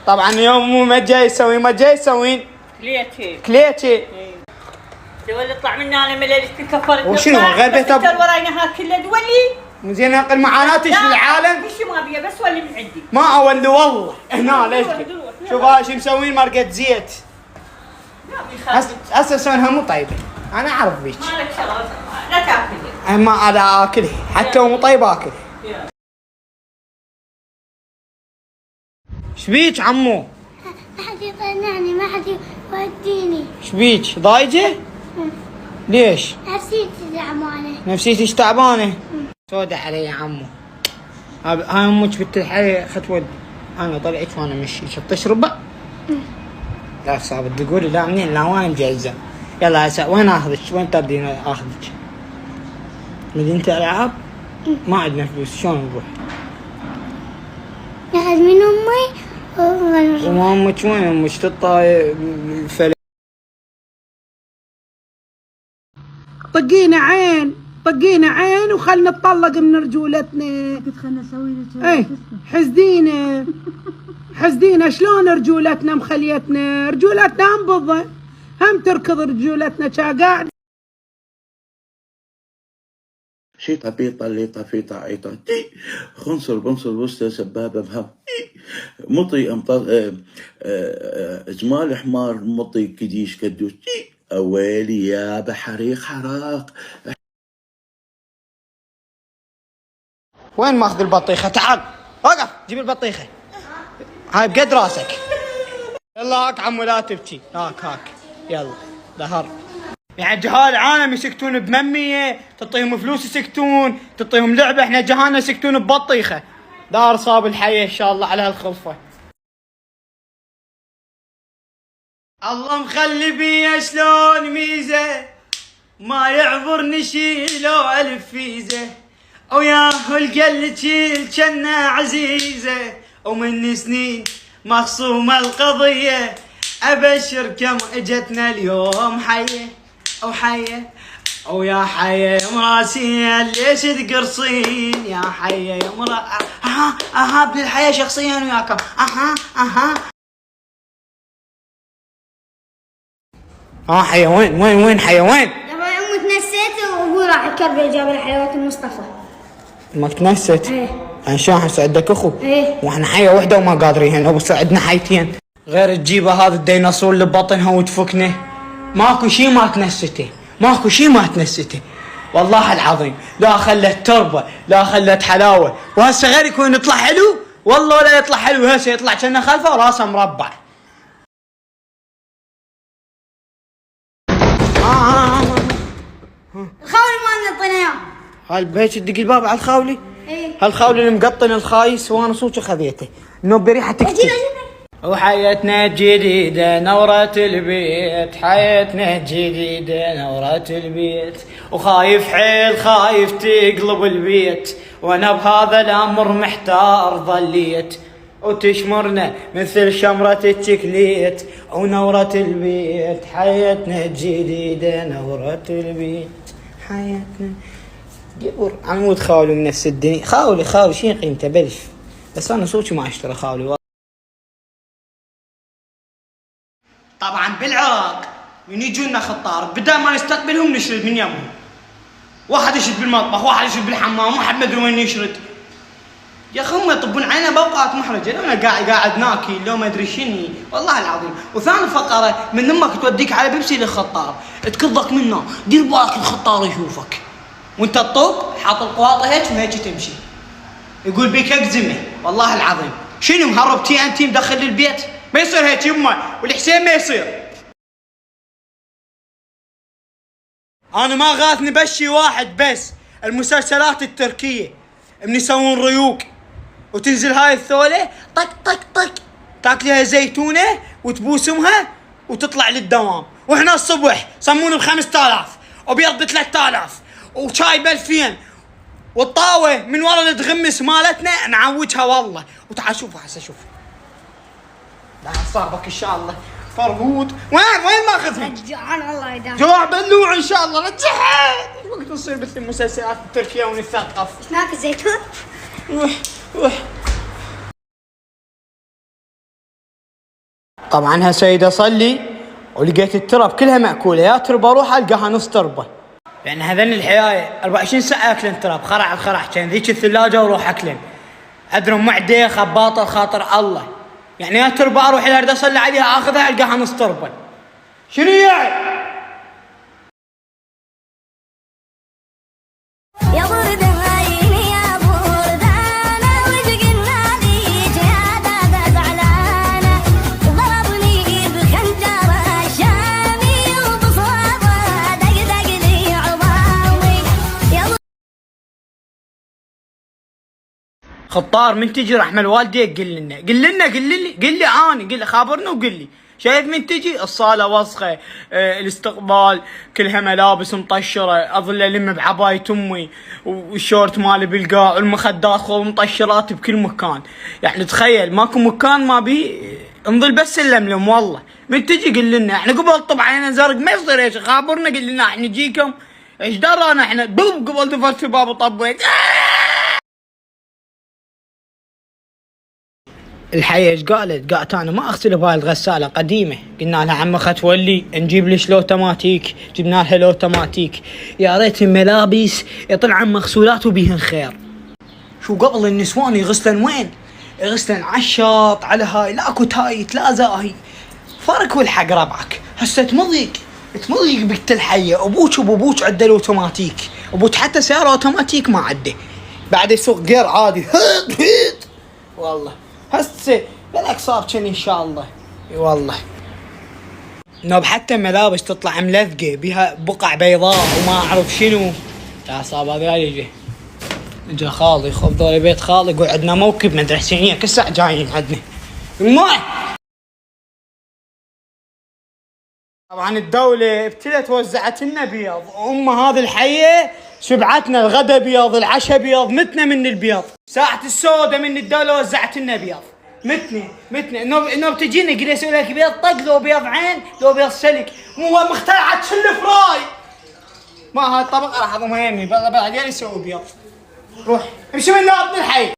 طبعا يوم ما جاي يسوي ما جاي يسوين كليتشي تولي اطلع منا انا مليت كفرت وشنو غير بيت ابو وراينا ها كله دولي زين انقل معاناتي للعالم. وش ما بيه بس ولي من عندي ما اولي والله هنا ليش شوف هاي شو مسوين مرقه زيت. هسه يسوونها مو طيبه انا اعرف بيك. مالك شغله لا تاكلي. ما انا اكلها حتى لو مو طيبه اكلها. شبيك عمو؟ ما حد يطلعني ما حد يوديني. شبيك ضايجه؟ ليش؟ نفسيتي تعبانة. نفسيتك تعبانه؟ سودة علي يا عمو. هاي امك بنت الحي اخذت ودي. انا طلعت وانا مشي شو تشربه؟ لا صابت تقولي لا منين لا وين جايزه؟ يلا هسه وين اخذك؟ وين تردين اخذك؟ مدينة الالعاب؟ ما عندنا فلوس شلون نروح؟ ناخذ من امي وامك وين امك تطلع الفلك؟ طقينا عين وخلنا نطلق من رجولتنا. قلت خلنا نسوي لك اي حزدينا شلون رجولتنا مخليتنا رجولتنا هم بضة هم تركض رجولتنا قاعد شيطة بيطة ليطة فيطة عيطة خنصر بنصر وسطى سبابة بهم مطي أمطار جمال حمار مطي كديش كدوش أويلي يا بحريق حراق. وين ماخذ البطيخه؟ تعال وقف جيب البطيخه هاي بقد راسك. يلا هاك عمو لا تبكي هاك يلا ظهر. يعني جهال العالم يسكتون بممية تعطيهم فلوس يسكتون تعطيهم لعبه احنا جهالنا يسكتون ببطيخه. دار صاب الحيه ان شاء الله على هالخلفه. الله مخلي بيا شلون ميزه ما يعبر نشيلو الف فيزه وياه القلتي كنا عزيزه ومن سنين مخصومه القضيه ابشر كم اجتنا اليوم حيه او حيه او يا حيه يا مراسين ليش تقرصين يا حيه يا مرا اها ابن الحياه شخصيا وياكم اها حيه وين حيه وين؟ لما امي تنسيت وابوي راح الكربي جاب الحلويات المصطفى. ما تنست؟ ايه عشان هسه عندك اخو؟ ايه واحنا حيه وحده وما قادرين ابو عندنا حيتين غير تجيبه هذا الديناصور اللي ببطنها وتفكنه. ماكو شي ما تنسته والله العظيم. لا خلت تربه لا خلت حلاوه وهسه غير يكون يطلع حلو والله لا يطلع حلو هسه يطلع كأنه خلفه وراسه مربع. الخاولي ما نعطينا اياه. هالبيت تدق الباب على الخاولي؟ ايه هالخاولي اللي مقطن الخايس وانا صوتي خذيته انه بريحه تكتي. وحياتنا الجديدة نورة البيت حياتنا الجديدة نورة البيت وخايف حيل خايف تقلب البيت وانا بهذا الامر محتار ظليت وتشمرنا مثل شمرة التكليت ونورة البيت حياتنا الجديدة نورة البيت حياتنا جبر عمود خاولي من نفس الدنيا. خاولي شي قيمته بلف بس انا صوتي ما اشتري خاولي. طبعا بالعراق من يجونا خطار بدل ما نستقبلهم نشرد من يمهم. واحد يشرد بالمطبخ واحد يشرد بالحمام واحد ما ادري وين يشرد. يا اخي هم يطبون علينا باوقات محرجه. انا قاعد ناكل لو ما ادري شني والله العظيم. وثاني فقره من امك توديك على بيبسي للخطار تكضك منه دير بالك الخطار يشوفك وانت تطوق حاط القواطه هيك وهيك تمشي يقول بيك اكزمه والله العظيم. شنو مهرب تي ان تي مدخل البيت؟ ما يصير هيك يمه والحسين ما يصير. انا ما غاثني بشي واحد بس المسلسلات التركيه من يسوون ريوق وتنزل هاي الثوله طق تاكلها زيتونه وتبوسمها وتطلع للدوام. واحنا الصبح صمون ب5000 وبيض ب3000 وشاي ب2000 والطاوه من ورا التغمس مالتنا نعوجها والله. وتعال شوفها هسه شوف لا صابك ان شاء الله فرهود. وين ماخذها؟ جوعان الله يداوم. جوع بلوع ان شاء الله رجعها. وقت نصير مثل المسلسلات التركيه ونتثقف. ايش ناكل زيتون؟ روح طبعا هسه اصلي ولقيت التراب كلها ماكوله، يا تربه اروح القاها نص تربه. يعني هذن الحيايه 24 ساعه اكلن تراب، خرع كان ذيك الثلاجه واروح اكلن. ادرم معده خباطه خاطر الله. يعني يا تربه اروح الارض اصلي عليها اخذها القاها نص تربه. شنو يعني؟ خطار من تجي رحمة الوالديك قل لنا قل لي خابرنا وقل لي. شايف من تجي الصالة وسخة، الاستقبال كلها ملابس مطشرة، اظل الم بعباية امي والشورت مالي بالقاع والمخدات خو مطشرات بكل مكان. يعني تخيل ماكو مكان ما بي انظل بس اللملم. والله من تجي قل لنا. احنا قبل طبعا انا زرق ما يصير ايش، خابرنا قل لنا احنا نجيكم ايش درانا احنا قبل دفرت باب وطبيت. الحية ايش قالت انا ما اغسل بهاي الغسالة قديمة. قلنا لها عمي تولي نجيب ليش لوتوماتيك، جبنا لها لوتوماتيك. يا ريت الملابس يطلع مغسولات وبيهن خير. شو قبل النسوان يغسلن وين؟ يغسلن على الشاط على هاي، لا كتايت لا زاهي. فرق والحق ربعك. هسه تمضيق بقت الحية. ابوك وابوك عنده الاوتوماتيك، ابوك حتى سيارة اوتوماتيك ما عنده، بعد يسوق غير عادي. والله هسه بالك صار كني ان شاء الله. اي والله نوب حتى ملابس تطلع ملذقه بها بقع بيضاء وما اعرف شنو. يا صاب هذا اجا خالي خذ ذول بيت خالي يقول عندنا موكب مدري حسينيه كل ساعه جايين عندنا. المهم طبعا الدوله ابتلت وزعت لنا بيض، هذه الحيه شبعتنا الغدا بيض العشاء بيض، متنا من البيض. ساعة السودة من الدولة وزعت لنا بيض. متنا انه بتجينا قل اسوي لك بيض طق، لو بيض عين لو بيض سلك، مو مخترعة شل فراي. ما هاي الطبقة راح اضمها يمي بعدين يسوي بيض. روح امشي من ابن الحي.